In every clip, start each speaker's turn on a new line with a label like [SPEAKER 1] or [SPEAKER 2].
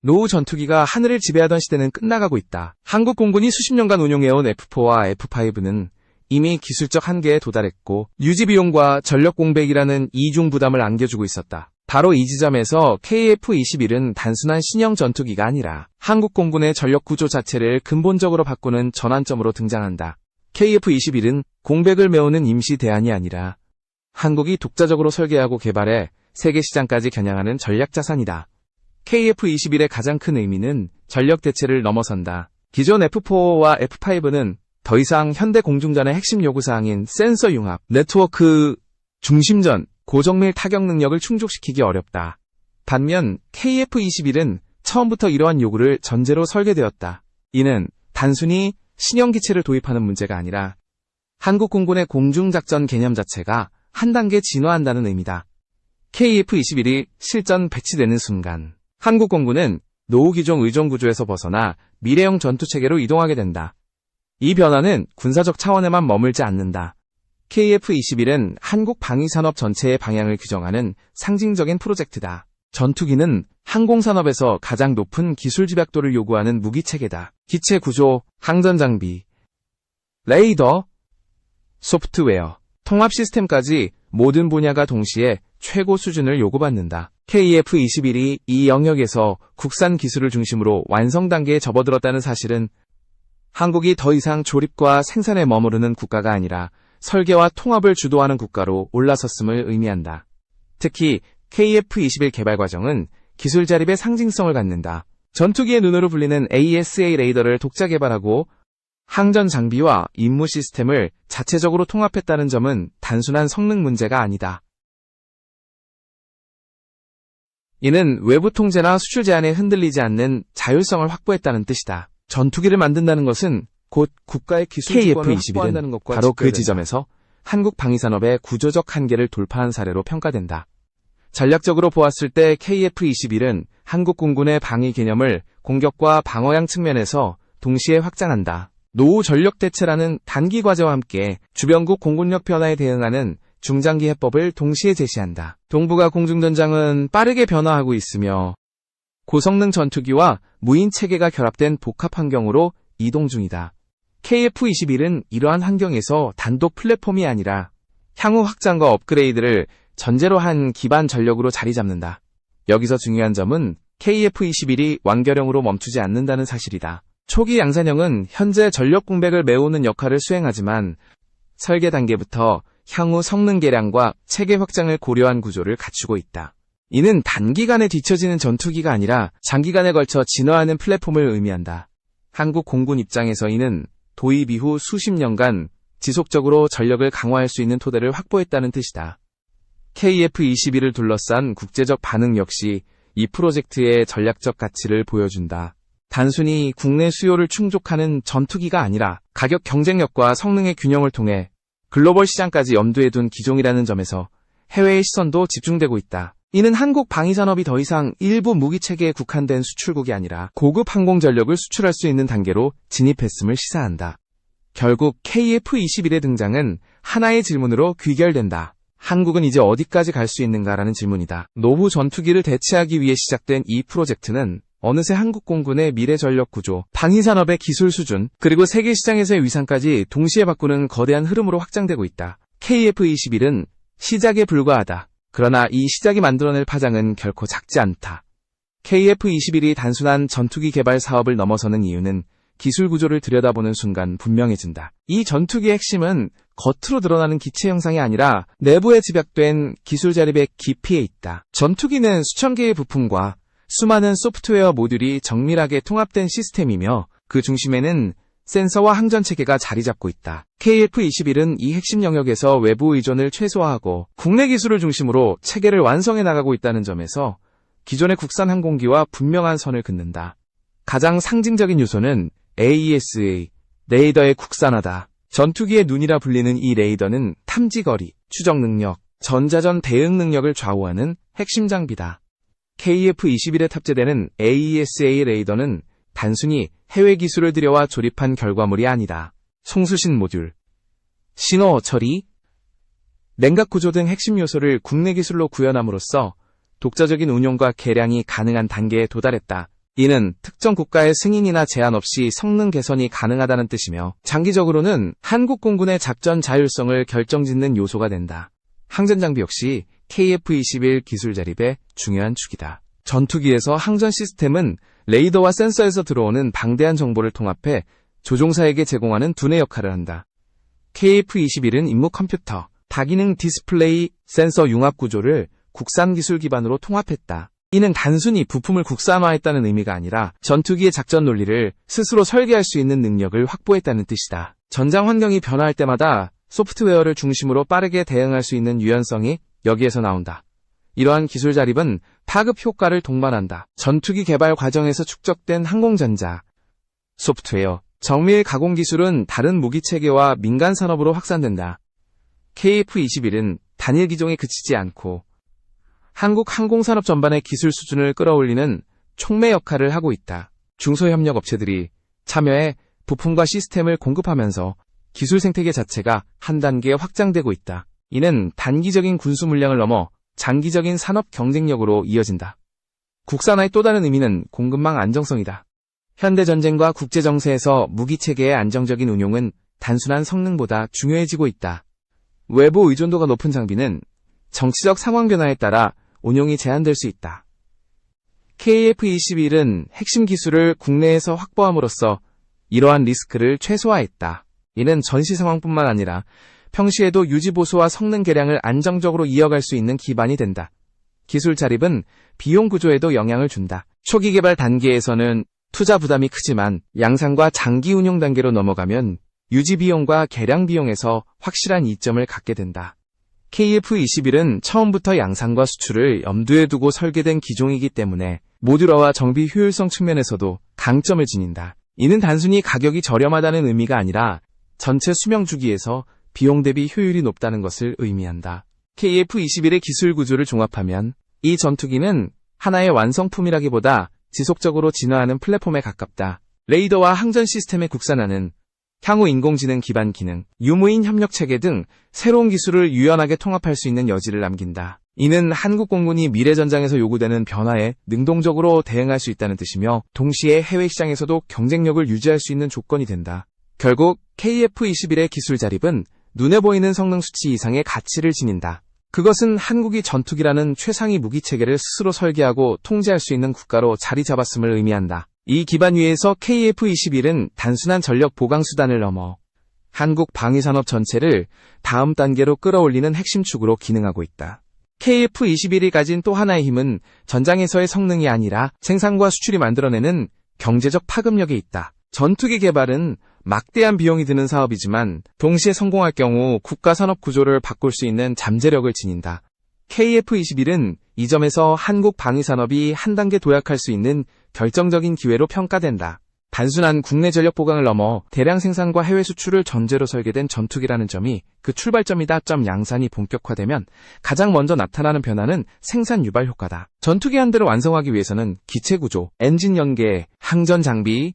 [SPEAKER 1] 노후 전투기가 하늘을 지배하던 시대는 끝나가고 있다. 한국 공군이 수십 년간 운용해온 F4와 F5는 이미 기술적 한계에 도달했고 유지 비용과 전력 공백이라는 이중 부담을 안겨주고 있었다. 바로 이 지점에서 KF-21은 단순한 신형 전투기가 아니라 한국 공군의 전력 구조 자체를 근본적으로 바꾸는 전환점으로 등장한다. KF-21은 공백을 메우는 임시 대안이 아니라 한국이 독자적으로 설계하고 개발해 세계 시장까지 겨냥하는 전략 자산이다. KF-21의 가장 큰 의미는 전력 대체를 넘어선다. 기존 F4와 F5는 더 이상 현대 공중전의 핵심 요구사항인 센서 융합, 네트워크 중심전, 고정밀 타격 능력을 충족시키기 어렵다. 반면 KF-21은 처음부터 이러한 요구를 전제로 설계되었다. 이는 단순히 신형 기체를 도입하는 문제가 아니라 한국 공군의 공중작전 개념 자체가 한 단계 진화한다는 의미다. KF-21이 실전 배치되는 순간 한국 공군은 노후 기종 의존 구조에서 벗어나 미래형 전투체계로 이동하게 된다. 이 변화는 군사적 차원에만 머물지 않는다. KF-21은 한국 방위산업 전체의 방향을 규정하는 상징적인 프로젝트다. 전투기는 항공산업에서 가장 높은 기술 집약도를 요구하는 무기체계다. 기체 구조, 항전 장비, 레이더, 소프트웨어, 통합 시스템까지 모든 분야가 동시에 최고 수준을 요구받는다. KF-21이 이 영역에서 국산 기술을 중심으로 완성 단계에 접어들었다는 사실은 한국이 더 이상 조립과 생산에 머무르는 국가가 아니라 설계와 통합을 주도하는 국가로 올라섰음을 의미한다. 특히 KF-21 개발 과정은 기술 자립의 상징성을 갖는다. 전투기의 눈으로 불리는 AESA 레이더를 독자 개발하고 항전 장비와 임무 시스템을 자체적으로 통합했다는 점은 단순한 성능 문제가 아니다. 이는 외부 통제나 수출 제한에 흔들리지 않는 자율성을 확보했다는 뜻이다. 전투기를 만든다는 것은 곧 국가의 기술 주권을 확보한다는 것과 바로 그 지점에서 한국 방위산업의 구조적 한계를 돌파한 사례로 평가된다. 전략적으로 보았을 때 KF-21은 한국 공군의 방위 개념을 공격과 방어양 측면에서 동시에 확장한다. 노후 전력 대체라는 단기 과제와 함께 주변국 공군력 변화에 대응하는 중장기 해법을 동시에 제시한다. 동북아 공중전장은 빠르게 변화하고 있으며 고성능 전투기와 무인 체계가 결합된 복합 환경으로 이동 중이다. KF-21은 이러한 환경에서 단독 플랫폼이 아니라 향후 확장과 업그레이드를 전제로 한 기반 전력으로 자리 잡는다. 여기서 중요한 점은 KF-21이 완결형으로 멈추지 않는다는 사실이다. 초기 양산형은 현재 전력 공백을 메우는 역할을 수행하지만 설계 단계부터 향후 성능 개량과 체계 확장을 고려한 구조를 갖추고 있다. 이는 단기간에 뒤처지는 전투기가 아니라 장기간에 걸쳐 진화하는 플랫폼을 의미한다. 한국 공군 입장에서 이는 도입 이후 수십 년간 지속적으로 전력을 강화할 수 있는 토대를 확보했다는 뜻이다. KF-21을 둘러싼 국제적 반응 역시 이 프로젝트의 전략적 가치를 보여준다. 단순히 국내 수요를 충족하는 전투기가 아니라 가격 경쟁력과 성능의 균형을 통해 글로벌 시장까지 염두에 둔 기종이라는 점에서 해외의 시선도 집중되고 있다. 이는 한국 방위산업이 더 이상 일부 무기체계에 국한된 수출국이 아니라 고급 항공전력을 수출할 수 있는 단계로 진입했음을 시사한다. 결국 KF-21의 등장은 하나의 질문으로 귀결된다. 한국은 이제 어디까지 갈 수 있는가라는 질문이다. 노후 전투기를 대체하기 위해 시작된 이 프로젝트는 어느새 한국 공군의 미래 전력 구조, 방위산업의 기술 수준, 그리고 세계 시장에서의 위상까지 동시에 바꾸는 거대한 흐름으로 확장되고 있다. KF-21은 시작에 불과하다. 그러나 이 시작이 만들어낼 파장은 결코 작지 않다. KF-21이 단순한 전투기 개발 사업을 넘어서는 이유는 기술 구조를 들여다보는 순간 분명해진다. 이 전투기의 핵심은 겉으로 드러나는 기체 형상이 아니라 내부에 집약된 기술 자립의 깊이에 있다. 전투기는 수천 개의 부품과 수많은 소프트웨어 모듈이 정밀하게 통합된 시스템이며 그 중심에는 센서와 항전 체계가 자리 잡고 있다. KF-21은 이 핵심 영역에서 외부 의존을 최소화하고 국내 기술을 중심으로 체계를 완성해 나가고 있다는 점에서 기존의 국산 항공기와 분명한 선을 긋는다. 가장 상징적인 요소는 AESA, 레이더의 국산화다. 전투기의 눈이라 불리는 이 레이더는 탐지거리, 추적 능력, 전자전 대응 능력을 좌우하는 핵심 장비다. KF-21에 탑재되는 AESA 레이더는 단순히 해외 기술을 들여와 조립한 결과물이 아니다. 송수신 모듈, 신호 처리, 냉각 구조 등 핵심 요소를 국내 기술로 구현함으로써 독자적인 운용과 개량이 가능한 단계에 도달했다. 이는 특정 국가의 승인이나 제한 없이 성능 개선이 가능하다는 뜻이며 장기적으로는 한국 공군의 작전 자율성을 결정짓는 요소가 된다. 항전장비 역시 KF-21 기술 자립의 중요한 축이다. 전투기에서 항전 시스템은 레이더와 센서에서 들어오는 방대한 정보를 통합해 조종사에게 제공하는 두뇌 역할을 한다. KF-21은 임무 컴퓨터, 다기능 디스플레이, 센서 융합 구조를 국산 기술 기반으로 통합했다. 이는 단순히 부품을 국산화했다는 의미가 아니라 전투기의 작전 논리를 스스로 설계할 수 있는 능력을 확보했다는 뜻이다. 전장 환경이 변화할 때마다 소프트웨어를 중심으로 빠르게 대응할 수 있는 유연성이 여기에서 나온다. 이러한 기술 자립은 파급 효과를 동반한다. 전투기 개발 과정에서 축적된 항공전자, 소프트웨어, 정밀 가공 기술은 다른 무기 체계와 민간 산업으로 확산된다. KF-21은 단일 기종에 그치지 않고 한국 항공산업 전반의 기술 수준을 끌어올리는 촉매 역할을 하고 있다. 중소협력 업체들이 참여해 부품과 시스템을 공급하면서 기술 생태계 자체가 한 단계 확장되고 있다. 이는 단기적인 군수 물량을 넘어 장기적인 산업 경쟁력으로 이어진다. 국산화의 또 다른 의미는 공급망 안정성이다. 현대전쟁과 국제정세에서 무기체계의 안정적인 운용은 단순한 성능보다 중요해지고 있다. 외부 의존도가 높은 장비는 정치적 상황 변화에 따라 운용이 제한될 수 있다. KF-21은 핵심 기술을 국내에서 확보함으로써 이러한 리스크를 최소화했다. 이는 전시 상황뿐만 아니라 평시에도 유지보수와 성능 개량을 안정적으로 이어갈 수 있는 기반이 된다. 기술 자립은 비용 구조에도 영향을 준다. 초기 개발 단계에서는 투자 부담이 크지만 양산과 장기 운용 단계로 넘어가면 유지 비용과 개량 비용에서 확실한 이점을 갖게 된다. KF-21은 처음부터 양산과 수출을 염두에 두고 설계된 기종이기 때문에 모듈화와 정비 효율성 측면에서도 강점을 지닌다. 이는 단순히 가격이 저렴하다는 의미가 아니라 전체 수명 주기에서 비용 대비 효율이 높다는 것을 의미한다. KF-21의 기술 구조를 종합하면 이 전투기는 하나의 완성품이라기보다 지속적으로 진화하는 플랫폼에 가깝다. 레이더와 항전 시스템의 국산화는 향후 인공지능 기반 기능, 유무인 협력 체계 등 새로운 기술을 유연하게 통합할 수 있는 여지를 남긴다. 이는 한국 공군이 미래 전장에서 요구되는 변화에 능동적으로 대응할 수 있다는 뜻이며 동시에 해외 시장에서도 경쟁력을 유지할 수 있는 조건이 된다. 결국 KF-21의 기술 자립은 눈에 보이는 성능 수치 이상의 가치를 지닌다. 그것은 한국이 전투기라는 최상위 무기 체계를 스스로 설계하고 통제할 수 있는 국가로 자리 잡았음을 의미한다. 이 기반 위에서 KF-21은 단순한 전력 보강 수단을 넘어 한국 방위산업 전체를 다음 단계로 끌어올리는 핵심 축으로 기능하고 있다. KF-21이 가진 또 하나의 힘은 전장에서의 성능이 아니라 생산과 수출이 만들어내는 경제적 파급력에 있다. 전투기 개발은 막대한 비용이 드는 사업이지만 동시에 성공할 경우 국가 산업 구조를 바꿀 수 있는 잠재력을 지닌다. KF-21은 이 점에서 한국 방위산업이 한 단계 도약할 수 있는 결정적인 기회로 평가된다. 단순한 국내 전력 보강을 넘어 대량 생산과 해외 수출을 전제로 설계된 전투기라는 점이 그 출발점이다. 양산이 본격화되면 가장 먼저 나타나는 변화는 생산 유발 효과다. 전투기 한 대를 완성하기 위해서는 기체 구조, 엔진 연계, 항전 장비,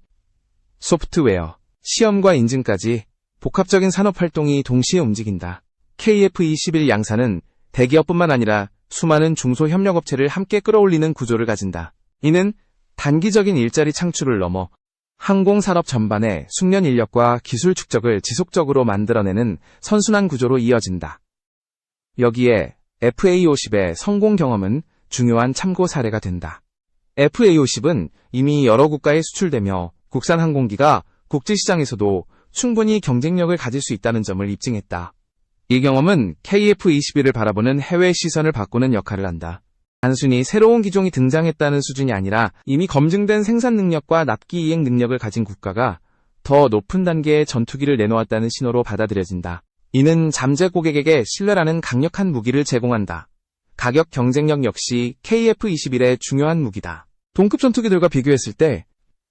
[SPEAKER 1] 소프트웨어, 시험과 인증까지 복합적인 산업 활동이 동시에 움직인다. KF-21 양산은 대기업뿐만 아니라 수많은 중소협력업체를 함께 끌어올리는 구조를 가진다. 이는 단기적인 일자리 창출을 넘어 항공산업 전반의 숙련 인력과 기술 축적을 지속적으로 만들어내는 선순환 구조로 이어진다. 여기에 FA-50의 성공 경험은 중요한 참고 사례가 된다. FA-50은 이미 여러 국가에 수출되며 국산 항공기가 국제시장에서도 충분히 경쟁력을 가질 수 있다는 점을 입증했다. 이 경험은 KF-21을 바라보는 해외 시선을 바꾸는 역할을 한다. 단순히 새로운 기종이 등장했다는 수준이 아니라 이미 검증된 생산 능력과 납기 이행 능력을 가진 국가가 더 높은 단계의 전투기를 내놓았다는 신호로 받아들여진다. 이는 잠재 고객에게 신뢰라는 강력한 무기를 제공한다. 가격 경쟁력 역시 KF-21의 중요한 무기다. 동급 전투기들과 비교했을 때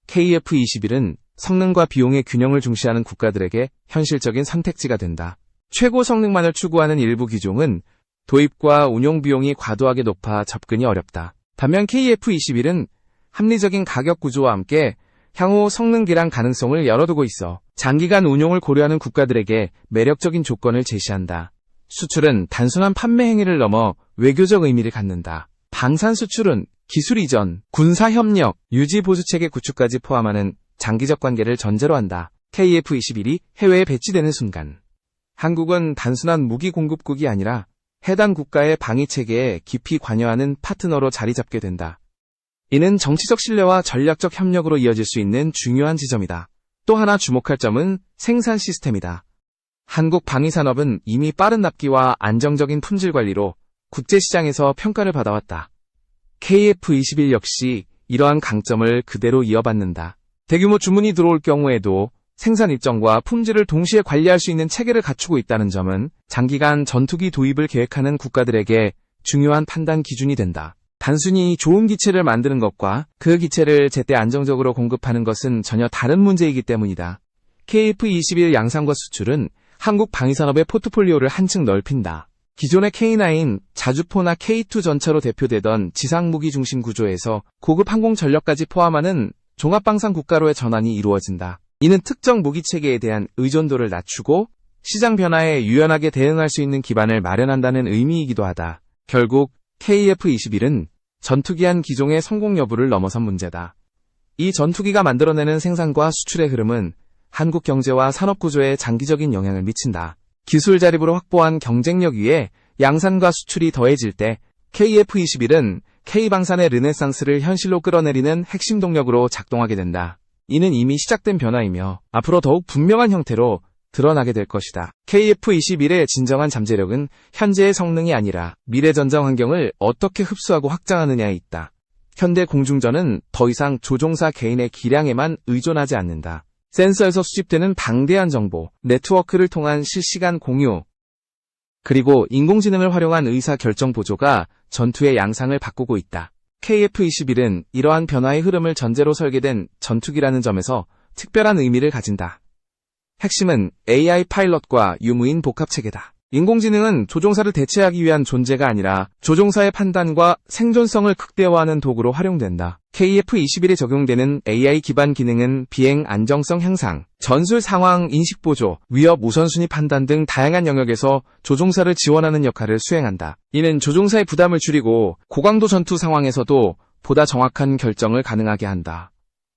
[SPEAKER 1] KF-21은 성능과 비용의 균형을 중시하는 국가들에게 현실적인 선택지가 된다. 최고 성능만을 추구하는 일부 기종은 도입과 운용 비용이 과도하게 높아 접근이 어렵다. 반면 KF-21은 합리적인 가격 구조와 함께 향후 성능 개량 가능성을 열어두고 있어 장기간 운용을 고려하는 국가들에게 매력적인 조건을 제시한다. 수출은 단순한 판매 행위를 넘어 외교적 의미를 갖는다. 방산 수출은 기술 이전, 군사 협력, 유지 보수 체계 구축까지 포함하는 장기적 관계를 전제로 한다. KF-21이 해외에 배치되는 순간 한국은 단순한 무기 공급국이 아니라 해당 국가의 방위 체계에 깊이 관여하는 파트너로 자리 잡게 된다. 이는 정치적 신뢰와 전략적 협력으로 이어질 수 있는 중요한 지점이다. 또 하나 주목할 점은 생산 시스템이다. 한국 방위산업은 이미 빠른 납기와 안정적인 품질 관리로 국제시장에서 평가를 받아왔다. KF-21 역시 이러한 강점을 그대로 이어받는다. 대규모 주문이 들어올 경우에도 생산 일정과 품질을 동시에 관리할 수 있는 체계를 갖추고 있다는 점은 장기간 전투기 도입을 계획하는 국가들에게 중요한 판단 기준이 된다. 단순히 좋은 기체를 만드는 것과 그 기체를 제때 안정적으로 공급하는 것은 전혀 다른 문제이기 때문이다. KF-21 양산과 수출은 한국 방위산업의 포트폴리오를 한층 넓힌다. 기존의 K9, 자주포나 K2 전차로 대표되던 지상무기 중심 구조에서 고급 항공 전력까지 포함하는 종합방산 국가로의 전환이 이루어진다. 이는 특정 무기 체계에 대한 의존도를 낮추고 시장 변화에 유연하게 대응할 수 있는 기반을 마련한다는 의미이기도 하다. 결국 KF-21은 전투기한 기종의 성공 여부를 넘어선 문제다. 이 전투기가 만들어내는 생산과 수출의 흐름은 한국 경제와 산업 구조에 장기적인 영향을 미친다. 기술 자립으로 확보한 경쟁력 위에 양산과 수출이 더해질 때 KF-21은 K방산의 르네상스를 현실로 끌어내리는 핵심 동력으로 작동하게 된다. 이는 이미 시작된 변화이며 앞으로 더욱 분명한 형태로 드러나게 될 것이다. KF-21의 진정한 잠재력은 현재의 성능이 아니라 미래 전장 환경을 어떻게 흡수하고 확장하느냐에 있다. 현대 공중전은 더 이상 조종사 개인의 기량에만 의존하지 않는다. 센서에서 수집되는 방대한 정보, 네트워크를 통한 실시간 공유, 그리고 인공지능을 활용한 의사결정 보조가 전투의 양상을 바꾸고 있다. KF-21은 이러한 변화의 흐름을 전제로 설계된 전투기라는 점에서 특별한 의미를 가진다. 핵심은 AI 파일럿과 유무인 복합체계다. 인공지능은 조종사를 대체하기 위한 존재가 아니라 조종사의 판단과 생존성을 극대화하는 도구로 활용된다. KF-21에 적용되는 AI 기반 기능은 비행 안정성 향상, 전술 상황 인식 보조, 위협 우선순위 판단 등 다양한 영역에서 조종사를 지원하는 역할을 수행한다. 이는 조종사의 부담을 줄이고 고강도 전투 상황에서도 보다 정확한 결정을 가능하게 한다.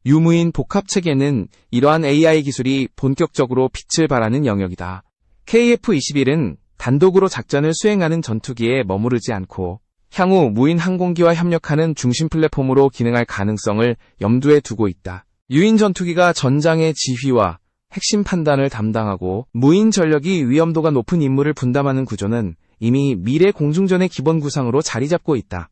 [SPEAKER 1] 유무인 복합체계는 이러한 AI 기술이 본격적으로 빛을 발하는 영역이다. KF-21은 단독으로 작전을 수행하는 전투기에 머무르지 않고 향후 무인 항공기와 협력하는 중심 플랫폼으로 기능할 가능성을 염두에 두고 있다. 유인 전투기가 전장의 지휘와 핵심 판단을 담당하고 무인 전력이 위험도가 높은 임무를 분담하는 구조는 이미 미래 공중전의 기본 구상으로 자리 잡고 있다.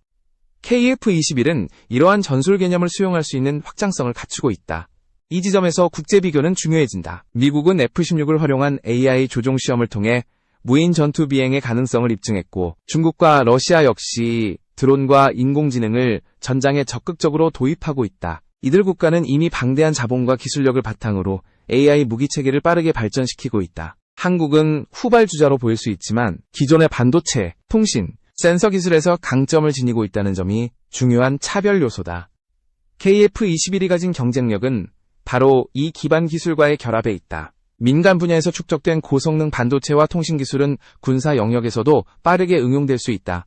[SPEAKER 1] KF-21은 이러한 전술 개념을 수용할 수 있는 확장성을 갖추고 있다. 이 지점에서 국제 비교는 중요해진다. 미국은 F-16을 활용한 AI 조종 시험을 통해 무인 전투 비행의 가능성을 입증했고 중국과 러시아 역시 드론과 인공지능을 전장에 적극적으로 도입하고 있다. 이들 국가는 이미 방대한 자본과 기술력을 바탕으로 AI 무기체계를 빠르게 발전시키고 있다. 한국은 후발주자로 보일 수 있지만 기존의 반도체, 통신, 센서 기술에서 강점을 지니고 있다는 점이 중요한 차별 요소다. KF-21이 가진 경쟁력은 바로 이 기반 기술과의 결합에 있다. 민간 분야에서 축적된 고성능 반도체와 통신 기술은 군사 영역에서도 빠르게 응용될 수 있다.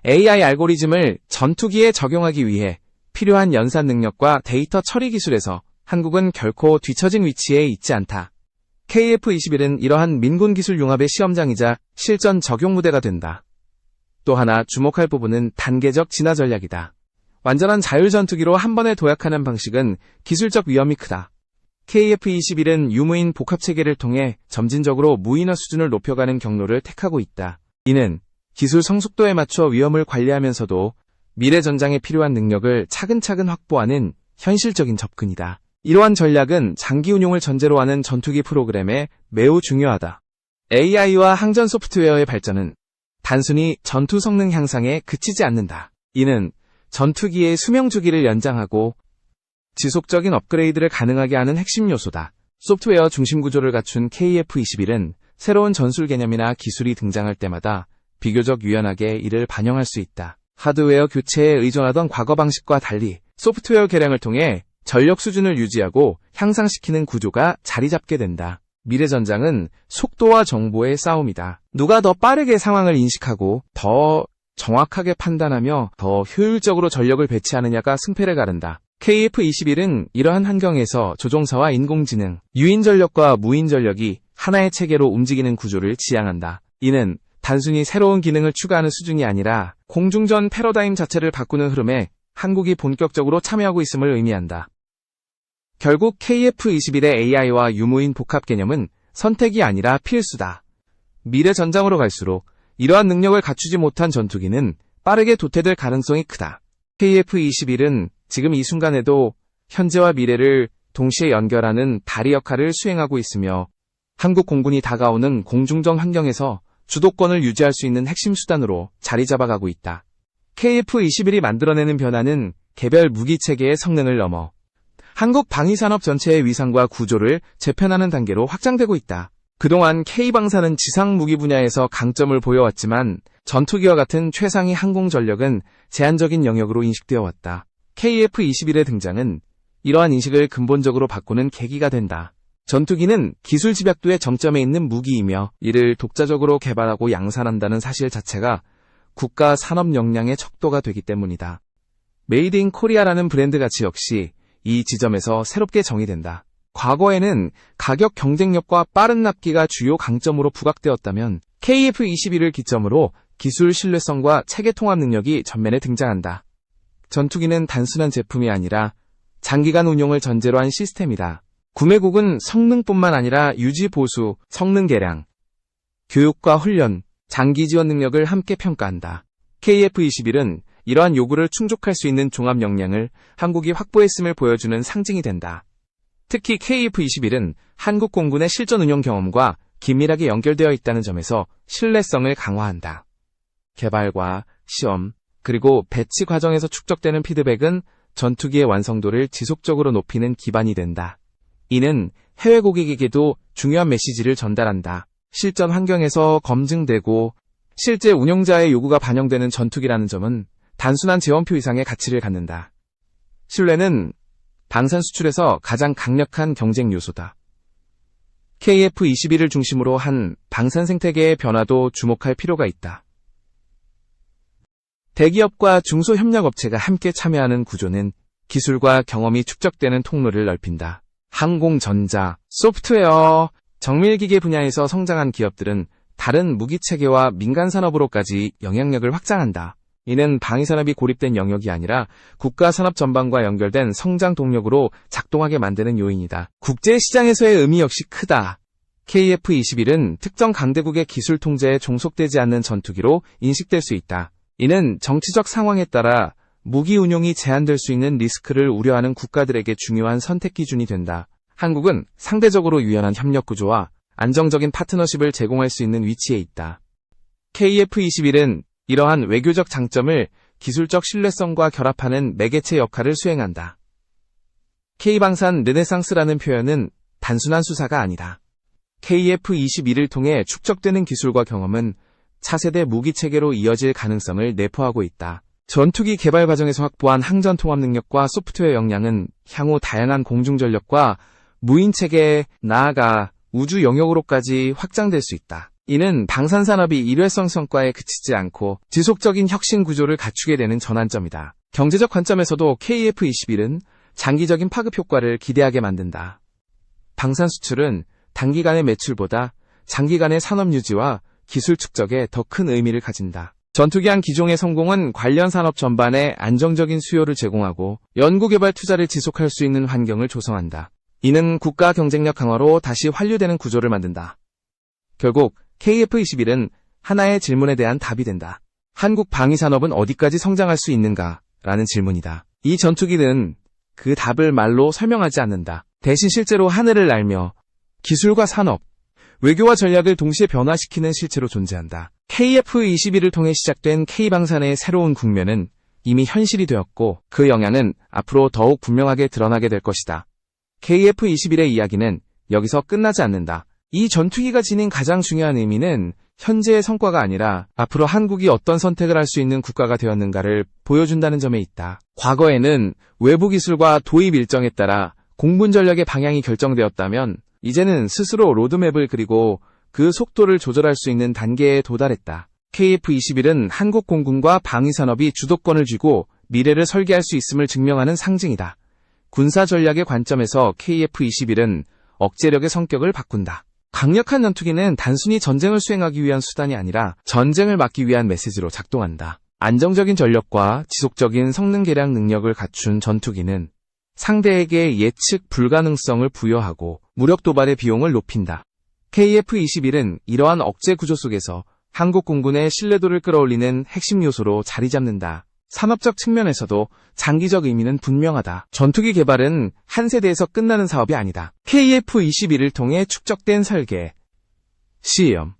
[SPEAKER 1] AI 알고리즘을 전투기에 적용하기 위해 필요한 연산 능력과 데이터 처리 기술에서 한국은 결코 뒤처진 위치에 있지 않다. KF-21은 이러한 민군 기술 융합의 시험장이자 실전 적용 무대가 된다. 또 하나 주목할 부분은 단계적 진화 전략이다. 완전한 자율 전투기로 한 번에 도약하는 방식은 기술적 위험이 크다. KF-21은 유무인 복합체계를 통해 점진적으로 무인화 수준을 높여가는 경로를 택하고 있다. 이는 기술 성숙도에 맞춰 위험을 관리하면서도 미래 전장에 필요한 능력을 차근차근 확보하는 현실적인 접근이다. 이러한 전략은 장기 운용을 전제로 하는 전투기 프로그램에 매우 중요하다. AI와 항전 소프트웨어의 발전은 단순히 전투 성능 향상에 그치지 않는다. 이는 전투기의 수명 주기를 연장하고 지속적인 업그레이드를 가능하게 하는 핵심 요소다. 소프트웨어 중심 구조를 갖춘 KF-21은 새로운 전술 개념이나 기술이 등장할 때마다 비교적 유연하게 이를 반영할 수 있다. 하드웨어 교체에 의존하던 과거 방식과 달리 소프트웨어 개량을 통해 전력 수준을 유지하고 향상시키는 구조가 자리 잡게 된다. 미래 전장은 속도와 정보의 싸움이다. 누가 더 빠르게 상황을 인식하고 더 정확하게 판단하며 더 효율적으로 전력을 배치하느냐가 승패를 가른다. KF-21은 이러한 환경에서 조종사와 인공지능, 유인전력과 무인전력이 하나의 체계로 움직이는 구조를 지향한다. 이는 단순히 새로운 기능을 추가하는 수준이 아니라 공중전 패러다임 자체를 바꾸는 흐름에 한국이 본격적으로 참여하고 있음을 의미한다. 결국 KF-21의 AI와 유무인 복합 개념은 선택이 아니라 필수다. 미래 전장으로 갈수록 이러한 능력을 갖추지 못한 전투기는 빠르게 도태될 가능성이 크다. KF-21은 지금 이 순간에도 현재와 미래를 동시에 연결하는 다리 역할을 수행하고 있으며 한국 공군이 다가오는 공중전 환경에서 주도권을 유지할 수 있는 핵심 수단으로 자리 잡아가고 있다. KF-21이 만들어내는 변화는 개별 무기체계의 성능을 넘어 한국 방위산업 전체의 위상과 구조를 재편하는 단계로 확장되고 있다. 그동안 K방산은 지상 무기 분야에서 강점을 보여왔지만 전투기와 같은 최상위 항공 전력은 제한적인 영역으로 인식되어 왔다. KF-21의 등장은 이러한 인식을 근본적으로 바꾸는 계기가 된다. 전투기는 기술 집약도의 정점에 있는 무기이며 이를 독자적으로 개발하고 양산한다는 사실 자체가 국가 산업 역량의 척도가 되기 때문이다. 메이드 인 코리아라는 브랜드 가치 역시 이 지점에서 새롭게 정의된다. 과거에는 가격 경쟁력과 빠른 납기가 주요 강점으로 부각되었다면 KF-21을 기점으로 기술 신뢰성과 체계 통합 능력이 전면에 등장한다. 전투기는 단순한 제품이 아니라 장기간 운용을 전제로 한 시스템이다. 구매국은 성능뿐만 아니라 유지 보수, 성능 개량, 교육과 훈련, 장기 지원 능력을 함께 평가한다. KF-21은 이러한 요구를 충족할 수 있는 종합 역량을 한국이 확보했음을 보여주는 상징이 된다. 특히 KF-21은 한국 공군의 실전 운용 경험과 긴밀하게 연결되어 있다는 점에서 신뢰성을 강화한다. 개발과 시험, 그리고 배치 과정에서 축적되는 피드백은 전투기의 완성도를 지속적으로 높이는 기반이 된다. 이는 해외 고객에게도 중요한 메시지를 전달한다. 실전 환경에서 검증되고 실제 운용자의 요구가 반영되는 전투기라는 점은 단순한 재원표 이상의 가치를 갖는다. 신뢰는 방산 수출에서 가장 강력한 경쟁 요소다. KF-21을 중심으로 한 방산 생태계의 변화도 주목할 필요가 있다. 대기업과 중소협력업체가 함께 참여하는 구조는 기술과 경험이 축적되는 통로를 넓힌다. 항공, 전자, 소프트웨어, 정밀기계 분야에서 성장한 기업들은 다른 무기체계와 민간산업으로까지 영향력을 확장한다. 이는 방위산업이 고립된 영역이 아니라 국가산업 전반과 연결된 성장 동력으로 작동하게 만드는 요인이다. 국제시장에서의 의미 역시 크다. KF-21은 특정 강대국의 기술 통제에 종속되지 않는 전투기로 인식될 수 있다. 이는 정치적 상황에 따라 무기 운용이 제한될 수 있는 리스크를 우려하는 국가들에게 중요한 선택 기준이 된다. 한국은 상대적으로 유연한 협력 구조와 안정적인 파트너십을 제공할 수 있는 위치에 있다. KF-21은 이러한 외교적 장점을 기술적 신뢰성과 결합하는 매개체 역할을 수행한다. K방산 르네상스라는 표현은 단순한 수사가 아니다. KF-21을 통해 축적되는 기술과 경험은 차세대 무기체계로 이어질 가능성을 내포하고 있다. 전투기 개발 과정에서 확보한 항전 통합 능력과 소프트웨어 역량은 향후 다양한 공중전력과 무인체계에 나아가 우주 영역으로까지 확장될 수 있다. 이는 방산산업이 일회성 성과에 그치지 않고 지속적인 혁신 구조를 갖추게 되는 전환점이다. 경제적 관점에서도 KF-21은 장기적인 파급 효과를 기대하게 만든다. 방산 수출은 단기간의 매출보다 장기간의 산업 유지와 기술 축적에 더 큰 의미를 가진다. 전투기 한 기종의 성공은 관련 산업 전반에 안정적인 수요를 제공하고 연구개발 투자를 지속할 수 있는 환경을 조성한다. 이는 국가 경쟁력 강화로 다시 환류되는 구조를 만든다. 결국 KF-21은 하나의 질문에 대한 답이 된다. 한국 방위산업은 어디까지 성장할 수 있는가? 라는 질문이다. 이 전투기는 그 답을 말로 설명하지 않는다. 대신 실제로 하늘을 날며 기술과 산업, 외교와 전략을 동시에 변화시키는 실체로 존재한다. KF-21을 통해 시작된 K방산의 새로운 국면은 이미 현실이 되었고 그 영향은 앞으로 더욱 분명하게 드러나게 될 것이다. KF-21의 이야기는 여기서 끝나지 않는다. 이 전투기가 지닌 가장 중요한 의미는 현재의 성과가 아니라 앞으로 한국이 어떤 선택을 할 수 있는 국가가 되었는가를 보여준다는 점에 있다. 과거에는 외부 기술과 도입 일정에 따라 공군 전력의 방향이 결정되었다면 이제는 스스로 로드맵을 그리고 그 속도를 조절할 수 있는 단계에 도달했다. KF-21은 한국 공군과 방위산업이 주도권을 쥐고 미래를 설계할 수 있음을 증명하는 상징이다. 군사 전략의 관점에서 KF-21은 억제력의 성격을 바꾼다. 강력한 전투기는 단순히 전쟁을 수행하기 위한 수단이 아니라 전쟁을 막기 위한 메시지로 작동한다. 안정적인 전력과 지속적인 성능 개량 능력을 갖춘 전투기는 상대에게 예측 불가능성을 부여하고 무력 도발의 비용을 높인다. KF-21은 이러한 억제 구조 속에서 한국 공군의 신뢰도를 끌어올리는 핵심 요소로 자리 잡는다. 산업적 측면에서도 장기적 의미는 분명하다. 전투기 개발은 한 세대에서 끝나는 사업이 아니다. KF-21을 통해 축적된 설계, 시험,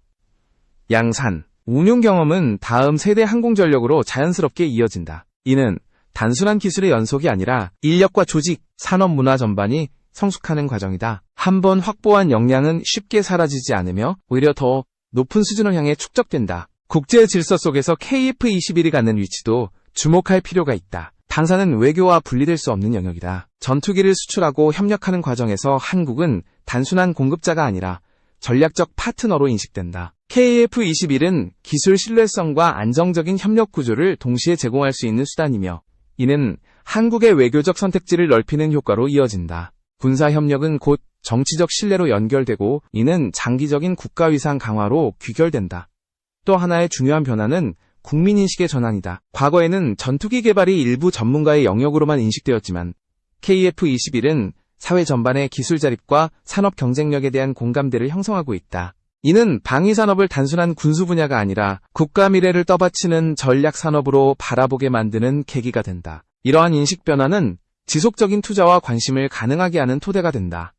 [SPEAKER 1] 양산, 운용 경험은 다음 세대 항공전력으로 자연스럽게 이어진다. 이는 단순한 기술의 연속이 아니라 인력과 조직, 산업 문화 전반이 성숙하는 과정이다. 한번 확보한 역량은 쉽게 사라지지 않으며 오히려 더 높은 수준을 향해 축적된다. 국제 질서 속에서 KF-21이 갖는 위치도 주목할 필요가 있다. 방산은 외교와 분리될 수 없는 영역이다. 전투기를 수출하고 협력하는 과정에서 한국은 단순한 공급자가 아니라 전략적 파트너로 인식된다. KF-21은 기술 신뢰성과 안정적인 협력 구조를 동시에 제공할 수 있는 수단이며 이는 한국의 외교적 선택지를 넓히는 효과로 이어진다. 군사협력은 곧 정치적 신뢰로 연결되고 이는 장기적인 국가위상 강화로 귀결된다. 또 하나의 중요한 변화는 국민인식의 전환이다. 과거에는 전투기 개발이 일부 전문가의 영역으로만 인식되었지만 KF-21은 사회 전반의 기술 자립과 산업 경쟁력에 대한 공감대를 형성하고 있다. 이는 방위산업을 단순한 군수 분야가 아니라 국가 미래를 떠받치는 전략 산업으로 바라보게 만드는 계기가 된다. 이러한 인식 변화는 지속적인 투자와 관심을 가능하게 하는 토대가 된다.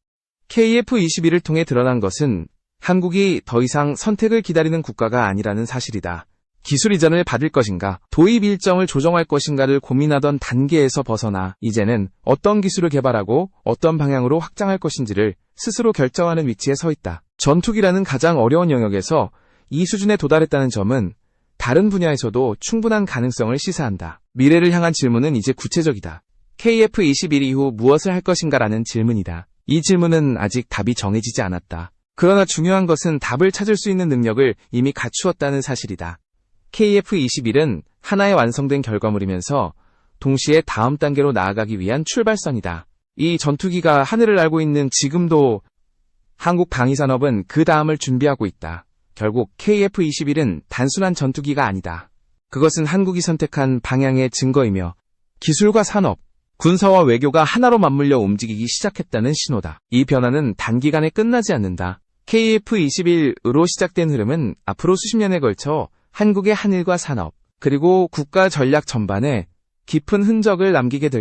[SPEAKER 1] KF-21을 통해 드러난 것은 한국이 더 이상 선택을 기다리는 국가가 아니라는 사실이다. 기술 이전을 받을 것인가, 도입 일정을 조정할 것인가를 고민하던 단계에서 벗어나 이제는 어떤 기술을 개발하고 어떤 방향으로 확장할 것인지를 스스로 결정하는 위치에 서 있다. 전투기라는 가장 어려운 영역에서 이 수준에 도달했다는 점은 다른 분야에서도 충분한 가능성을 시사한다. 미래를 향한 질문은 이제 구체적이다. KF-21 이후 무엇을 할 것인가라는 질문이다. 이 질문은 아직 답이 정해지지 않았다. 그러나 중요한 것은 답을 찾을 수 있는 능력을 이미 갖추었다는 사실이다. KF-21은 하나의 완성된 결과물이면서 동시에 다음 단계로 나아가기 위한 출발선이다. 이 전투기가 하늘을 날고 있는 지금도 한국 방위산업은 그 다음을 준비하고 있다. 결국 KF-21은 단순한 전투기가 아니다. 그것은 한국이 선택한 방향의 증거이며 기술과 산업, 군사와 외교가 하나로 맞물려 움직이기 시작했다는 신호다. 이 변화는 단기간에 끝나지 않는다. KF-21으로 시작된 흐름은 앞으로 수십 년에 걸쳐 한국의 한일과 산업, 그리고 국가 전략 전반에 깊은 흔적을 남기게 될 것이다.